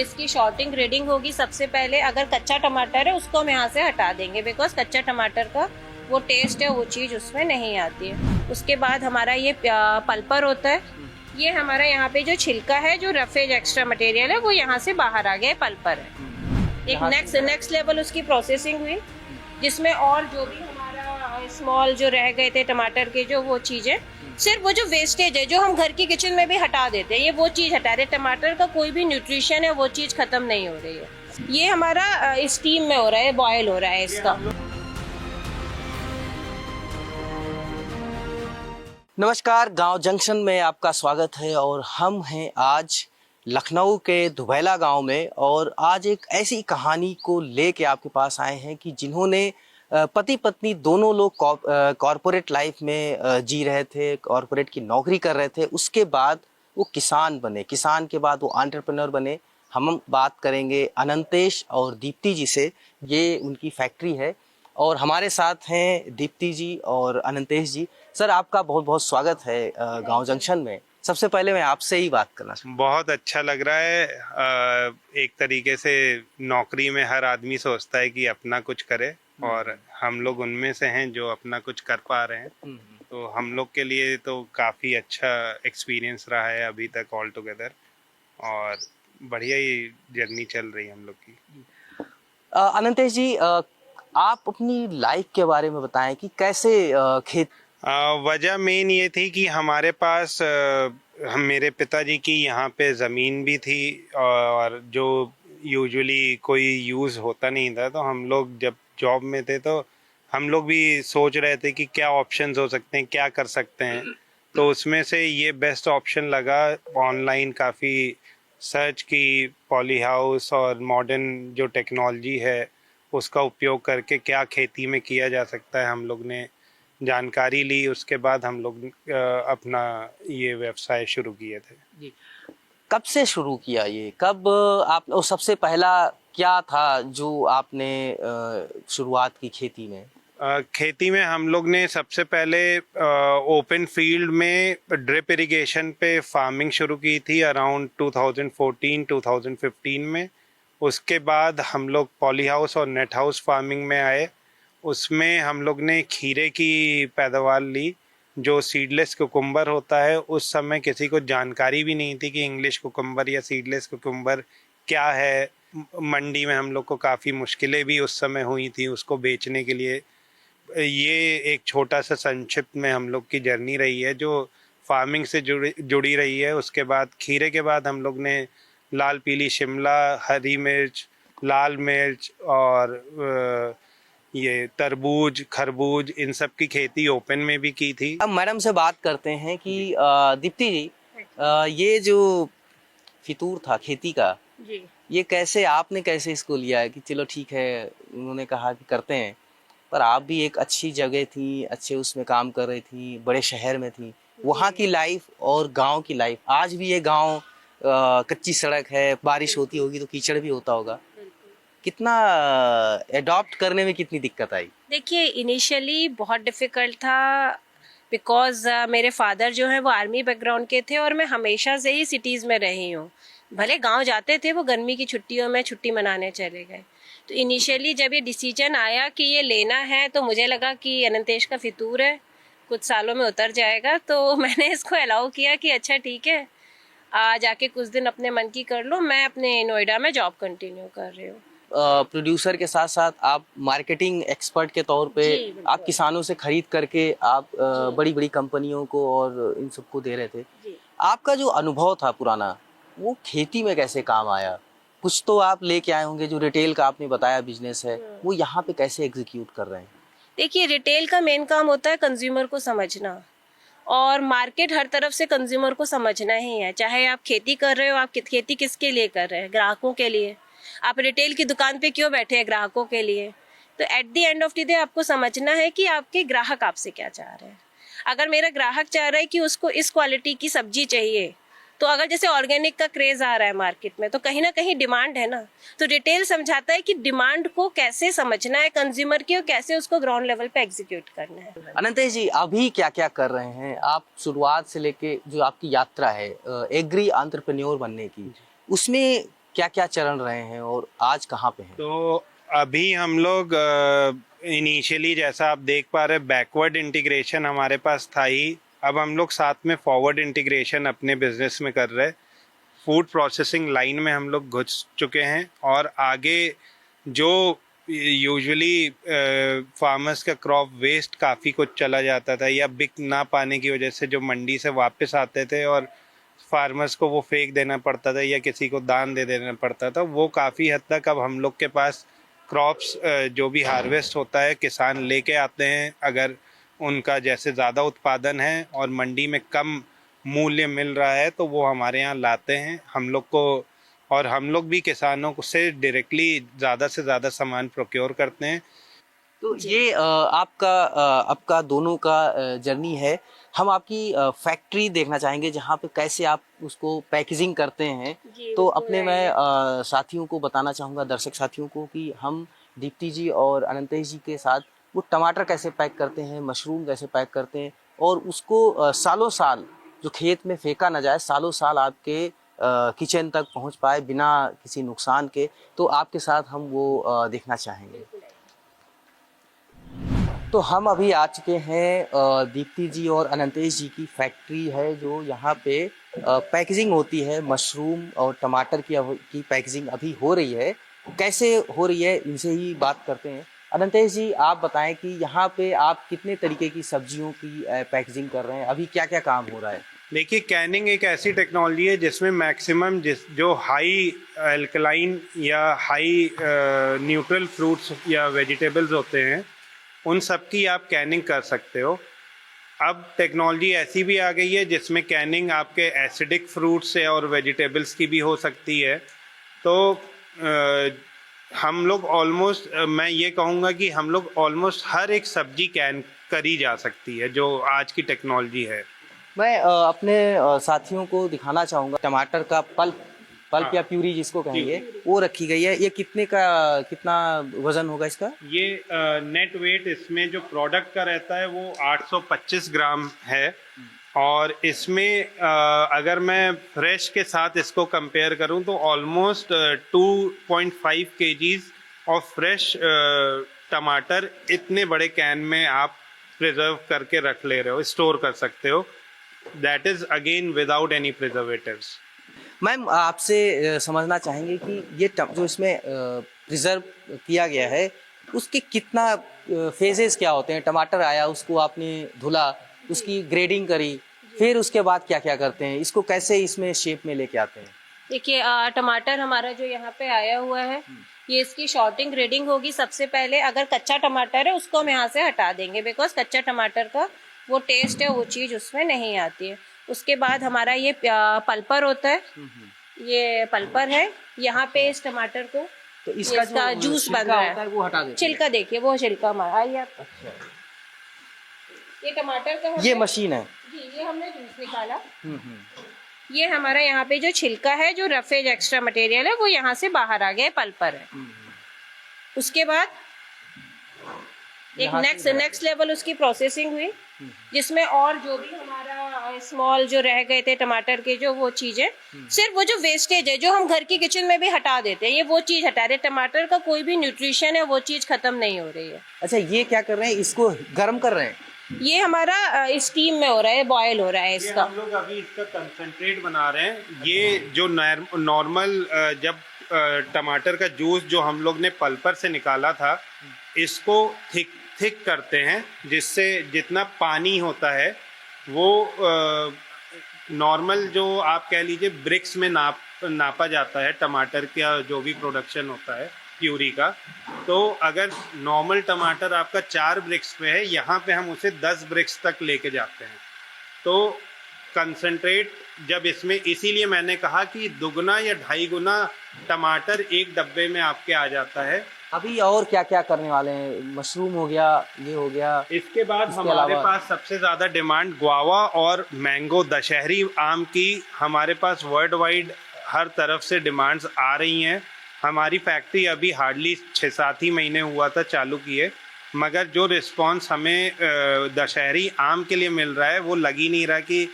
ये इसकी shorting grading होगी। सबसे पहले अगर कच्चा टमाटर है उसको हम यहाँ से हटा देंगे, बिकॉज कच्चा टमाटर का वो टेस्ट है, वो चीज़ उसमें नहीं आती है। उसके बाद हमारा ये पल्पर होता है, ये हमारा यहाँ पे जो छिलका है, जो रफेज एक्स्ट्रा मटेरियल है, वो यहाँ से बाहर आ गया, पल्पर है। एक नेक्स्ट लेवल उसकी प्रोसेसिंग हुई, जिसमें और जो भी हमारा स्मॉल जो रह गए थे टमाटर के, जो वो चीज़ें, सिर्फ वो जो वेस्टेज है जो हम घर की किचन में भी हटा देते हैं, ये वो चीज़ हटा रहे। टमाटर का कोई भी न्यूट्रिशन है वो चीज़ खत्म नहीं हो रही है। ये हमारा स्टीम में हो रहा है, बॉयल हो रहा है इसका। नमस्कार, गांव जंक्शन में आपका स्वागत है। और हम हैं आज लखनऊ के दुबैला गांव में, और आज एक ऐसी कहानी को लेके आपके पास आए हैं कि जिन्होंने पति पत्नी दोनों लोग कॉरपोरेट लाइफ में जी रहे थे, कॉरपोरेट की नौकरी कर रहे थे। उसके बाद वो किसान बने, किसान के बाद वो एंटरप्रेन्योर बने। हम बात करेंगे अनंतेश और दीप्ति जी से। ये उनकी फैक्ट्री है और हमारे साथ हैं दीप्ति जी और अनंतेश जी। सर, आपका बहुत बहुत स्वागत है गांव जंक्शन में। सबसे पहले मैं आपसे ही बात करना चाहूँगा। बहुत अच्छा लग रहा है। एक तरीके से नौकरी में हर आदमी सोचता है कि अपना कुछ करे, और हम लोग उनमें से हैं जो अपना कुछ कर पा रहे हैं। तो हम लोग के लिए तो काफ़ी अच्छा एक्सपीरियंस रहा है अभी तक ऑल टुगेदर, और बढ़िया ही जर्नी चल रही है हम लोग की। अनंतेश जी, आप अपनी लाइफ के बारे में बताएं कि कैसे खेत। वजह मेन ये थी कि हमारे पास मेरे पिताजी की यहाँ पे ज़मीन भी थी, और जो यूजुअली कोई यूज़ होता नहीं था। तो हम लोग जब जॉब में थे तो हम लोग भी सोच रहे थे कि क्या ऑप्शंस हो सकते हैं, क्या कर सकते हैं। तो उसमें से ये बेस्ट ऑप्शन लगा। ऑनलाइन काफ़ी सर्च की, पॉली हाउस और मॉडर्न जो टेक्नोलॉजी है उसका उपयोग करके क्या खेती में किया जा सकता है, हम लोग ने जानकारी ली। उसके बाद हम लोग अपना ये व्यवसाय शुरू किए थे। जी, कब से शुरू किया ये? कब आप, और सबसे पहला क्या था जो आपने शुरुआत की खेती में? खेती में हम लोग ने सबसे पहले ओपन फील्ड में ड्रिप इरिगेशन पे फार्मिंग शुरू की थी अराउंड 2014-2015 में। उसके बाद हम लोग पॉली हाउस और नेट हाउस फार्मिंग में आए। उसमें हम लोग ने खीरे की पैदावार ली, जो सीडलेस कुकुम्बर होता है। उस समय किसी को जानकारी भी नहीं थी कि इंग्लिश कुकुम्बर या सीडलेस कुकुम्बर क्या है। मंडी में हम लोग को काफ़ी मुश्किलें भी उस समय हुई थी उसको बेचने के लिए। ये एक छोटा सा संक्षिप्त में हम लोग की जर्नी रही है जो फार्मिंग से जुड़ी रही है। उसके बाद खीरे के बाद हम लोग ने लाल पीली शिमला, हरी मिर्च, लाल मिर्च और ये तरबूज, खरबूज, इन सब की खेती ओपन में भी की थी। अब मैडम से बात करते हैं कि दीप्ति जी, ये जो फितूर था खेती का, जी, ये कैसे, आपने कैसे इसको लिया है कि चलो ठीक है, उन्होंने कहा कि करते हैं, पर आप भी एक अच्छी जगह थी, अच्छे उसमें काम कर रही थी, बड़े शहर में थी। वहाँ की लाइफ और गांव की लाइफ, आज भी ये गांव कच्ची सड़क है, बारिश होती होगी तो कीचड़ भी होता होगा। कितना एडॉप्ट करने में कितनी दिक्कत आई? देखिए इनिशियली बहुत डिफ़िकल्ट था, बिकॉज़ मेरे फादर जो हैं वो आर्मी बैकग्राउंड के थे, और मैं हमेशा से ही सिटीज़ में रही हूँ। भले गांव जाते थे, वो गर्मी की छुट्टियों में छुट्टी मनाने चले गए। तो इनिशियली जब ये डिसीजन आया कि ये लेना है, तो मुझे लगा कि अनंतेश का फितूर है, कुछ सालों में उतर जाएगा। तो मैंने इसको अलाउ किया कि अच्छा ठीक है, जाके कुछ दिन अपने मन की कर लो। मैं अपने नोएडा में जॉब कंटिन्यू कर रही हूँ। प्रोड्यूसर के साथ साथ आप मार्केटिंग एक्सपर्ट के तौर पे आप किसानों से खरीद करके आप बड़ी बड़ी कंपनियों को और इन सबको दे रहे थे। आपका जो अनुभव था पुराना, वो खेती में कैसे काम आया? कुछ तो आप लेके आए होंगे, जो रिटेल का आपने बताया बिजनेस है, वो यहाँ पे कैसे एग्जीक्यूट कर रहे हैं? देखिए रिटेल का मेन काम होता है कंज्यूमर को समझना, और मार्केट हर तरफ से कंज्यूमर को समझना ही है। चाहे आप खेती कर रहे हो, आप खेती किसके लिए कर रहे हैं? ग्राहकों के लिए। आप रिटेल की दुकान पे क्यों बैठे हैं? ग्राहकों के लिए। तो at the end of the day आपको समझना है कि आपके ग्राहक आपसे क्या चाह रहे हैं। अगर मेरा ग्राहक चाह रहा है कि उसको इस क्वालिटी की सब्जी चाहिए, तो अगर जैसे ऑर्गेनिक का क्रेज आ रहा है मार्केट में, तो कहीं ना कहीं डिमांड है ना। तो रिटेल समझाता है कि डिमांड को कैसे समझना है कंज्यूमर की, और कैसे उसको ग्राउंड लेवल पे एग्जीक्यूट करना है। अनंतेश जी, अभी क्या क्या कर रहे हैं आप? शुरुआत से लेके जो आपकी यात्रा है एग्री एंटरप्रेन्योर बनने की, उसमें क्या क्या चरण रहे हैं और आज कहाँ पे हैं? तो अभी हम लोग इनिशियली जैसा आप देख पा रहे बैकवर्ड इंटीग्रेशन हमारे पास था ही, अब हम लोग साथ में फॉरवर्ड इंटीग्रेशन अपने बिजनेस में कर रहे हैं। फूड प्रोसेसिंग लाइन में हम लोग घुस चुके हैं और आगे जो यूजुअली फार्मर्स का क्रॉप वेस्ट काफ़ी कुछ चला जाता था या बिक ना पाने की वजह से जो मंडी से वापस आते थे और फार्मर्स को वो फेंक देना पड़ता था या किसी को दान दे देना पड़ता था, वो काफ़ी हद तक अब हम लोग के पास क्रॉप्स जो भी हार्वेस्ट होता है किसान लेके आते हैं। अगर उनका जैसे ज़्यादा उत्पादन है और मंडी में कम मूल्य मिल रहा है तो वो हमारे यहाँ लाते हैं हम लोग को, और हम लोग भी किसानों से डायरेक्टली ज़्यादा से ज़्यादा सामान प्रोक्योर करते हैं। तो ये आपका दोनों का जर्नी है। हम आपकी फैक्ट्री देखना चाहेंगे जहाँ पे कैसे आप उसको पैकेजिंग करते हैं। तो अपने मैं साथियों को बताना चाहूँगा, दर्शक साथियों को, कि हम दीप्ति जी और अनंतेश जी के साथ वो टमाटर कैसे पैक करते हैं, मशरूम कैसे पैक करते हैं और उसको सालों साल जो खेत में फेंका ना जाए, सालों साल आपके किचन तक पहुंच पाए बिना किसी नुकसान के। तो आपके साथ हम वो देखना चाहेंगे। तो हम अभी आ चुके हैं दीप्ति जी और अनंतेश जी की फैक्ट्री है जो यहाँ पे पैकेजिंग होती है। मशरूम और टमाटर की पैकेजिंग अभी हो रही है। कैसे हो रही है इनसे ही बात करते हैं। अनंतेश जी, आप बताएं कि यहाँ पे आप कितने तरीके की सब्जियों की पैकेजिंग कर रहे हैं, अभी क्या क्या काम हो रहा है? देखिए, कैनिंग एक ऐसी टेक्नोलॉजी है जिसमें मैक्सिमम जो हाई अल्कलाइन या हाई न्यूट्रल फ्रूट्स या वेजिटेबल्स होते हैं उन सब की आप कैनिंग कर सकते हो। अब टेक्नोलॉजी ऐसी भी आ गई है जिसमें कैनिंग आपके एसिडिक फ्रूट्स से और वेजिटेबल्स की भी हो सकती है। तो हम लोग ऑलमोस्ट, मैं ये कहूँगा कि हम लोग ऑलमोस्ट हर एक सब्जी कैन करी जा सकती है जो आज की टेक्नोलॉजी है। मैं अपने साथियों को दिखाना चाहूँगा टमाटर का पल्प या प्यूरी जिसको कहेंगे, वो रखी गई है। ये कितना वजन होगा इसका? ये नेट वेट इसमें जो प्रोडक्ट का रहता है वो 825 ग्राम है और इसमें अगर मैं फ्रेश के साथ इसको कंपेयर करूं तो ऑलमोस्ट 2.5 केजीज ऑफ फ्रेश टमाटर इतने बड़े कैन में आप प्रिजर्व करके रख ले रहे हो, स्टोर कर सकते हो। That is again without any preservatives. Ma'am, आपसे समझना चाहेंगे कि ये जो इसमें प्रिजर्व किया गया है उसके कितना फेजेस क्या होते हैं? टमाटर आया, उसको आपने धुला, उसकी ग्रेडिंग करी, फिर उसके बाद क्या क्या करते हैं? इसको कैसे इसमें शेप में लेके आते हैं? देखिए, टमाटर हमारा जो यहाँ पे आया हुआ है ये इसकी शॉर्टिंग ग्रेडिंग होगी। सबसे पहले अगर कच्चा टमाटर है उसको हम यहाँ से हटा देंगे, बिकॉज कच्चा टमाटर का वो टेस्ट है, वो चीज़ उसमें नहीं आती है। उसके बाद हमारा ये पल्पर होता है, ये पल्पर है। यहाँ पे इस टमाटर को तो इसका जूस बन रहा है, वो हटा देते हैं। छिलका देखिए, वो छिलका हमारा आइए आप। अच्छा, ये टमाटर का ये मशीन है जी, ये हमने जूस निकाला। ये हमारा यहाँ पे जो छिलका है, जो रफेज एक्स्ट्रा मटेरियल है, वो यहाँ से बाहर आ गया है, पल्पर है। उसके बाद एक नेक्स्ट लेवल उसकी प्रोसेसिंग हुई, जिसमें और जो भी हमारा स्मॉल जो रह गए थे टमाटर के जो वो चीजें, सिर्फ वो जो वेस्टेज है जो हम घर की किचन में भी हटा देते हैं, ये वो चीज हटा रहे। टमाटर का कोई भी न्यूट्रिशन है वो चीज खत्म नहीं हो रही है। अच्छा, ये क्या कर रहे हैं? इसको गर्म कर रहे हैं? ये हमारा स्टीम में हो रहा है, बॉयल हो रहा है इसका। हम लोग अभी इसका कंसंट्रेट बना रहे हैं। ये जो नॉर्मल जब टमाटर का जूस जो हम लोग ने पल्पर से निकाला था, इसको थिक करते हैं, जिससे जितना पानी होता है वो नॉर्मल जो आप कह लीजिए ब्रिक्स में नापा जाता है टमाटर का जो भी प्रोडक्शन होता है प्यूरी का। तो अगर नॉर्मल टमाटर आपका 4 ब्रिक्स पे है, यहाँ पे हम उसे 10 ब्रिक्स तक लेके जाते हैं। तो कंसंट्रेट जब इसमें, इसीलिए मैंने कहा कि दुगना या 2.5 गुना टमाटर एक डब्बे में आपके आ जाता है। अभी और क्या क्या करने वाले हैं? मशरूम हो गया, ये हो गया। इसके बाद हमारे पास सबसे ज़्यादा डिमांड गुआवा और मैंगो, दशहरी आम की हमारे पास वर्ल्ड वाइड हर तरफ से डिमांड्स आ रही हैं। हमारी फैक्ट्री अभी हार्डली 6-7 ही महीने हुआ था चालू किए, मगर जो रिस्पांस हमें दशहरी आम के लिए मिल रहा है वो लग ही नहीं रहा कि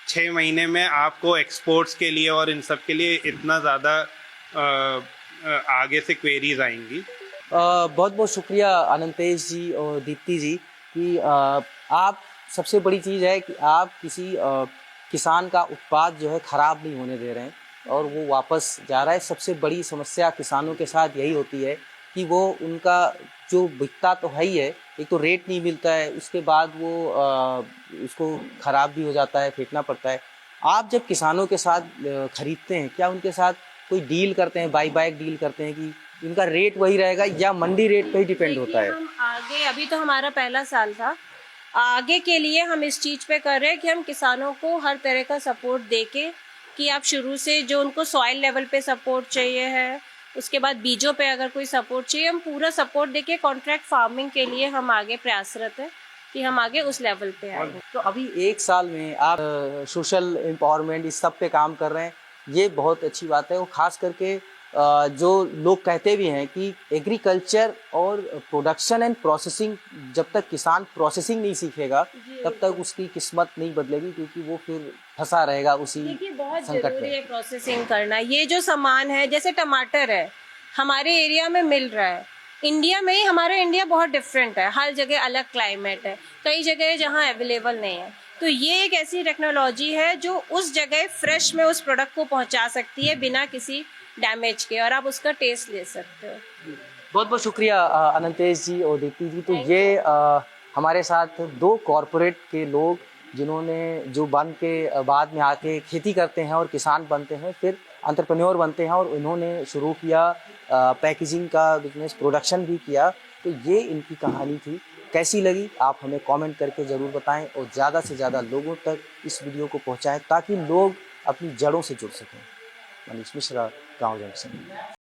6 महीने में आपको एक्सपोर्ट्स के लिए और इन सब के लिए इतना ज़्यादा आगे से क्वेरीज आएंगी। बहुत बहुत शुक्रिया अनंतेश जी और दीप्ति जी कि आप सबसे बड़ी चीज़ है कि आप किसी किसान का उत्पाद जो है ख़राब नहीं होने दे रहे हैं और वो वापस जा रहा है। सबसे बड़ी समस्या किसानों के साथ यही होती है कि वो उनका जो बिकता तो है ही है, एक तो रेट नहीं मिलता है, उसके बाद वो उसको ख़राब भी हो जाता है, फेंकना पड़ता है। आप जब किसानों के साथ खरीदते हैं, क्या उनके साथ कोई डील करते हैं, बाई बैक डील करते हैं कि इनका रेट वही रहेगा या मंडी रेट पे ही डिपेंड होता है? हम आगे, अभी तो हमारा पहला साल था, आगे के लिए हम इस चीज़ पे कर रहे हैं कि हम किसानों को हर तरह का सपोर्ट देके कि आप शुरू से जो उनको सॉइल लेवल पे सपोर्ट चाहिए है, उसके बाद बीजों पे अगर कोई सपोर्ट चाहिए, हम पूरा सपोर्ट देके कॉन्ट्रैक्ट फार्मिंग के लिए हम आगे प्रयासरत हैं कि हम आगे उस लेवल पे आए। तो अभी 1 साल में आप सोशल एम्पावरमेंट इस सब पे काम कर रहे हैं, ये बहुत अच्छी बात है। और ख़ास करके जो लोग कहते भी हैं कि एग्रीकल्चर और प्रोडक्शन एंड प्रोसेसिंग, जब तक किसान प्रोसेसिंग नहीं सीखेगा तब तक उसकी किस्मत नहीं बदलेगी, क्योंकि वो फिर फंसा रहेगा उसी बहुत संकट जरूरी में। है प्रोसेसिंग करना। ये जो सामान है, जैसे टमाटर है, हमारे एरिया में मिल रहा है, इंडिया में ही, हमारा इंडिया बहुत डिफरेंट है, हर जगह अलग क्लाइमेट है, कई जगह है जहाँ अवेलेबल नहीं है। तो ये एक ऐसी टेक्नोलॉजी है जो उस जगह फ्रेश में उस प्रोडक्ट को पहुंचा सकती है बिना किसी डैमेज के, और आप उसका टेस्ट ले सकते हो। बहुत बहुत शुक्रिया अनंतेश जी और दीप्ति जी। तो ये हमारे साथ 2 कॉरपोरेट के लोग जिन्होंने जो बन के बाद में आके खेती करते हैं और किसान बनते हैं, फिर एंटरप्रेन्योर बनते हैं, और इन्होंने शुरू किया पैकेजिंग का बिजनेस, प्रोडक्शन भी किया। तो ये इनकी कहानी थी। कैसी लगी आप हमें कमेंट करके ज़रूर बताएं और ज़्यादा से ज़्यादा लोगों तक इस वीडियो को पहुंचाएं ताकि लोग अपनी जड़ों से जुड़ सकें। मनीष मिश्रा, गाँव जंक्शन।